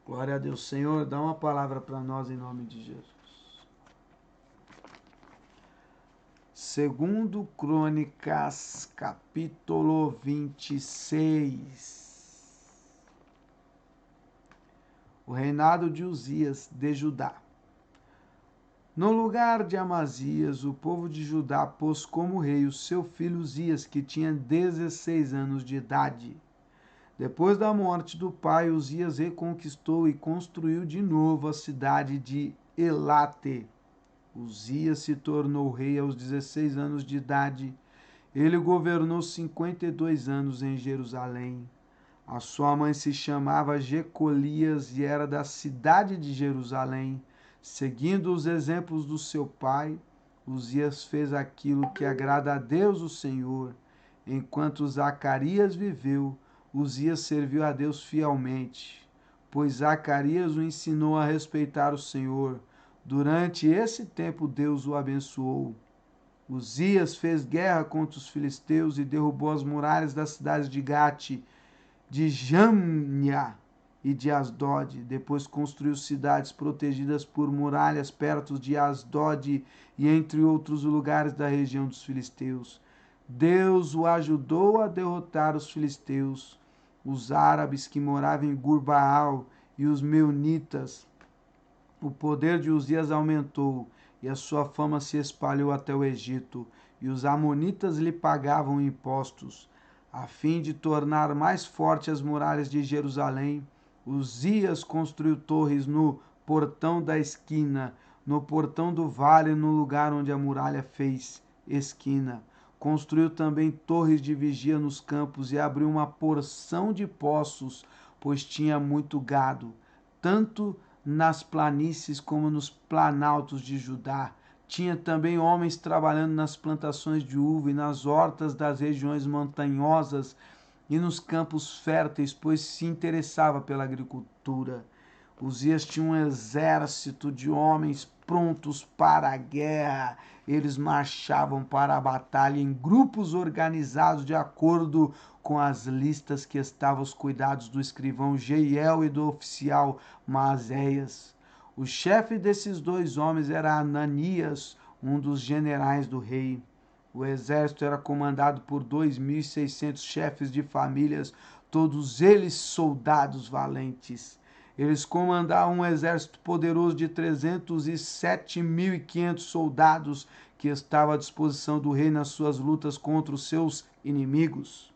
Glória a Deus. Senhor, dá uma palavra para nós em nome de Jesus. Segundo Crônicas, capítulo 26. O reinado de Uzias de Judá. No lugar de Amazias, o povo de Judá pôs como rei o seu filho Uzias, que tinha 16 anos de idade. Depois da morte do pai, Uzias reconquistou e construiu de novo a cidade de Elate. Uzias se tornou rei aos 16 anos de idade. Ele governou 52 anos em Jerusalém. A sua mãe se chamava Jecolias e era da cidade de Jerusalém. Seguindo os exemplos do seu pai, Uzias fez aquilo que agrada a Deus o Senhor. Enquanto Zacarias viveu, Uzias serviu a Deus fielmente, pois Zacarias o ensinou a respeitar o Senhor. Durante esse tempo, Deus o abençoou. Uzias fez guerra contra os filisteus e derrubou as muralhas das cidades de Gate, de Jamnia e de Asdod. Depois construiu cidades protegidas por muralhas perto de Asdod e entre outros lugares da região dos filisteus. Deus o ajudou a derrotar os filisteus, os árabes que moravam em Gurbaal e os meunitas. O poder de Uzias aumentou e a sua fama se espalhou até o Egito, e os amonitas lhe pagavam impostos. A fim de tornar mais fortes as muralhas de Jerusalém, Uzias construiu torres no portão da esquina, no portão do vale, no lugar onde a muralha fez esquina. Construiu também torres de vigia nos campos e abriu uma porção de poços, pois tinha muito gado, tanto nas planícies como nos planaltos de Judá. Tinha também homens trabalhando nas plantações de uva e nas hortas das regiões montanhosas e nos campos férteis, pois se interessava pela agricultura. Uzias tinha um exército de homens prontos para a guerra. Eles marchavam para a batalha em grupos organizados de acordo com as listas que estavam aos cuidados do escrivão Jeiel e do oficial Maazéias. O chefe desses dois homens era Ananias, um dos generais do rei. O exército era comandado por 2.600 chefes de famílias, todos eles soldados valentes. Eles comandavam um exército poderoso de 307.500 soldados que estava à disposição do rei nas suas lutas contra os seus inimigos.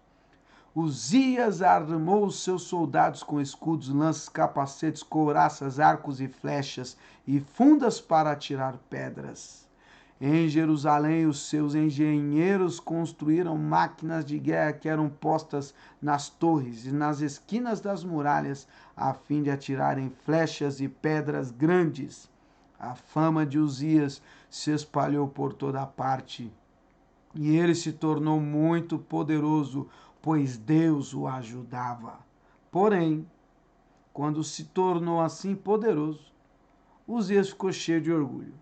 Uzias armou os seus soldados com escudos, lanças, capacetes, couraças, arcos e flechas e fundas para atirar pedras. Em Jerusalém, os seus engenheiros construíram máquinas de guerra que eram postas nas torres e nas esquinas das muralhas, a fim de atirarem flechas e pedras grandes. A fama de Uzias se espalhou por toda parte, e ele se tornou muito poderoso, pois Deus o ajudava. Porém, quando se tornou assim poderoso, Uzias ficou cheio de orgulho.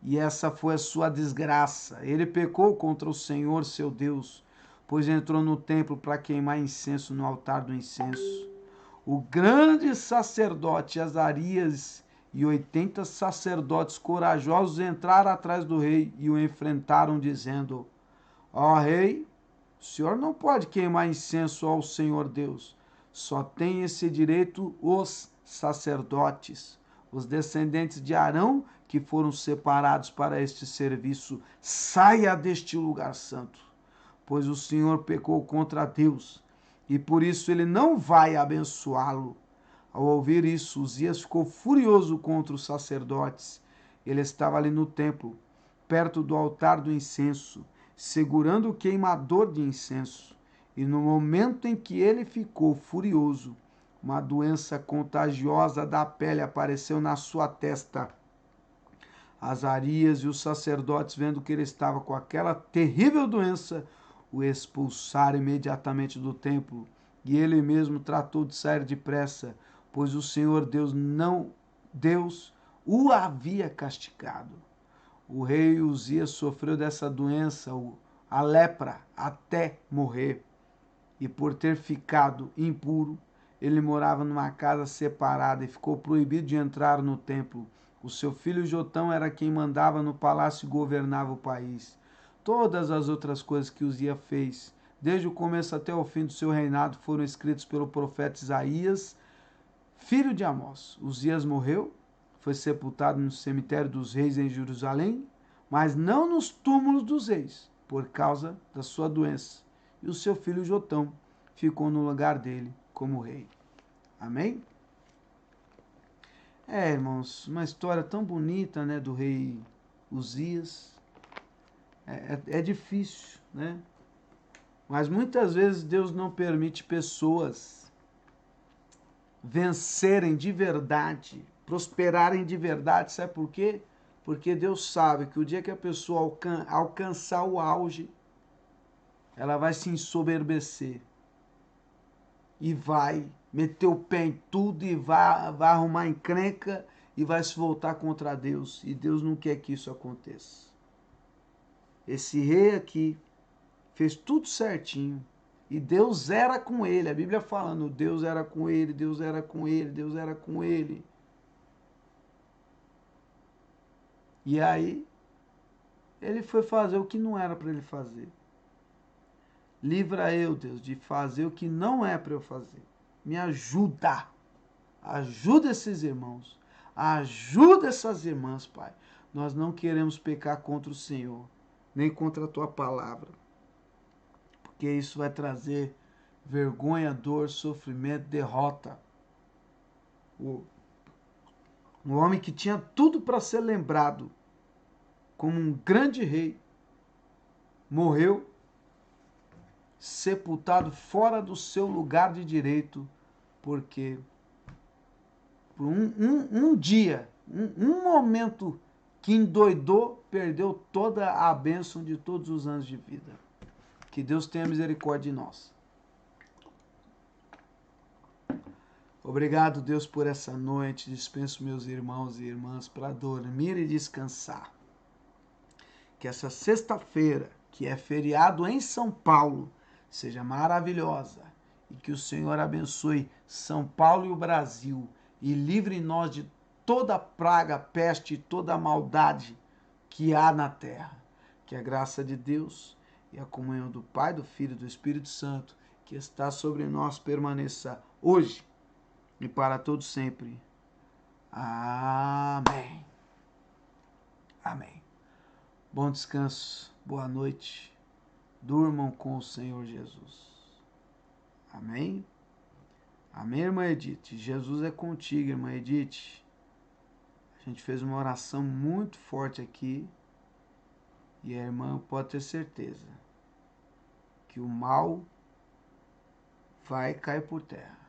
E essa foi a sua desgraça. Ele pecou contra o Senhor, seu Deus, pois entrou no templo para queimar incenso no altar do incenso. O grande sacerdote Azarias e 80 sacerdotes corajosos entraram atrás do rei e o enfrentaram, dizendo: Ó rei, o senhor não pode queimar incenso ao Senhor Deus. Só tem esse direito os sacerdotes, os descendentes de Arão, que foram separados para este serviço. Saia deste lugar santo, pois o Senhor pecou contra Deus, e por isso ele não vai abençoá-lo. Ao ouvir isso, Uzias ficou furioso contra os sacerdotes. Ele estava ali no templo, perto do altar do incenso, segurando o queimador de incenso. E no momento em que ele ficou furioso, uma doença contagiosa da pele apareceu na sua testa. Azarias e os sacerdotes, vendo que ele estava com aquela terrível doença, o expulsaram imediatamente do templo. E ele mesmo tratou de sair depressa, pois o Senhor Deus o havia castigado. O rei Uzias sofreu dessa doença, a lepra, até morrer. E por ter ficado impuro, ele morava numa casa separada e ficou proibido de entrar no templo. O seu filho Jotão era quem mandava no palácio e governava o país. Todas as outras coisas que Uzias fez, desde o começo até o fim do seu reinado, foram escritos pelo profeta Isaías, filho de Amós. Uzias morreu, foi sepultado no cemitério dos reis em Jerusalém, mas não nos túmulos dos reis, por causa da sua doença. E o seu filho Jotão ficou no lugar dele como rei. Amém? Irmãos, uma história tão bonita, né, do rei Uzias. É difícil, né? Mas muitas vezes Deus não permite pessoas vencerem de verdade, prosperarem de verdade. Sabe por quê? Porque Deus sabe que o dia que a pessoa alcançar o auge, ela vai se ensoberbecer e vai meter o pé em tudo e vai arrumar encrenca e vai se voltar contra Deus. E Deus não quer que isso aconteça. Esse rei aqui fez tudo certinho e Deus era com ele. A Bíblia falando, Deus era com ele, Deus era com ele, Deus era com ele. E aí, ele foi fazer o que não era para ele fazer. Livra eu, Deus, de fazer o que não é para eu fazer. Me ajuda. Ajuda esses irmãos. Ajuda essas irmãs, Pai. Nós não queremos pecar contra o Senhor, nem contra a Tua palavra. Porque isso vai trazer vergonha, dor, sofrimento, derrota. O homem que tinha tudo para ser lembrado como um grande rei, morreu sepultado fora do seu lugar de direito, porque por um dia, um momento que endoidou, perdeu toda a bênção de todos os anos de vida. Que Deus tenha misericórdia de nós. Obrigado, Deus, por essa noite. Dispenso meus irmãos e irmãs para dormir e descansar. Que essa sexta-feira, que é feriado em São Paulo, seja maravilhosa e que o Senhor abençoe São Paulo e o Brasil e livre nós de toda praga, peste e toda maldade que há na terra. Que a graça de Deus e a comunhão do Pai, do Filho e do Espírito Santo, que está sobre nós, permaneça hoje e para todos sempre. Amém. Amém. Bom descanso, boa noite. Durmam com o Senhor Jesus. Amém? Amém, irmã Edith? Jesus é contigo, irmã Edith. A gente fez uma oração muito forte aqui. E a irmã pode ter certeza que o mal vai cair por terra.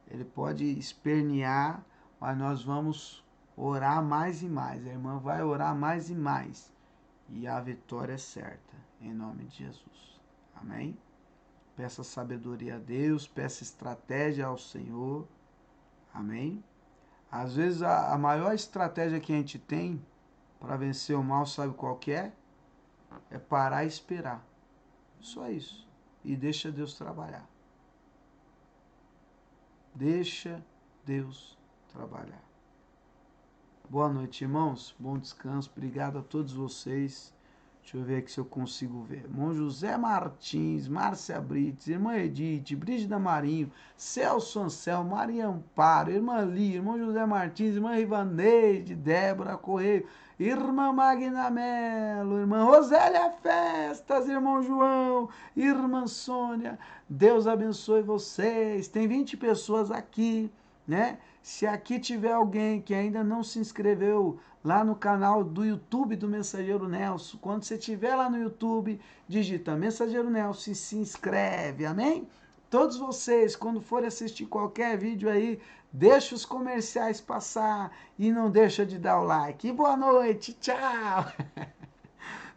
Ele pode espernear, mas nós vamos orar mais e mais. A irmã vai orar mais e mais. E a vitória é certa, em nome de Jesus. Amém? Peça sabedoria a Deus, peça estratégia ao Senhor. Amém? Às vezes a maior estratégia que a gente tem para vencer o mal, sabe qual que é? É parar e esperar. Só isso. E deixa Deus trabalhar. Deixa Deus trabalhar. Boa noite, irmãos. Bom descanso. Obrigado a todos vocês. Deixa eu ver aqui se eu consigo ver. Irmão José Martins, Márcia Brites, irmã Edith, Brígida Marinho, Celso Anselmo, Maria Amparo, irmã Lia, irmão José Martins, irmã Ivaneide, Débora Correio, irmã Magna Melo, irmã Rosélia Festas, irmão João, irmã Sônia. Deus abençoe vocês. Tem 20 pessoas aqui, né? Se aqui tiver alguém que ainda não se inscreveu lá no canal do YouTube do Mensageiro Nelson, quando você estiver lá no YouTube, digita Mensageiro Nelson e se inscreve, amém? Todos vocês, quando forem assistir qualquer vídeo aí, deixa os comerciais passar e não deixa de dar o like. E boa noite, tchau!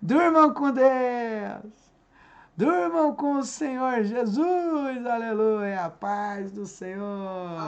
Durmam com Deus! Durmam com o Senhor Jesus, aleluia, a paz do Senhor.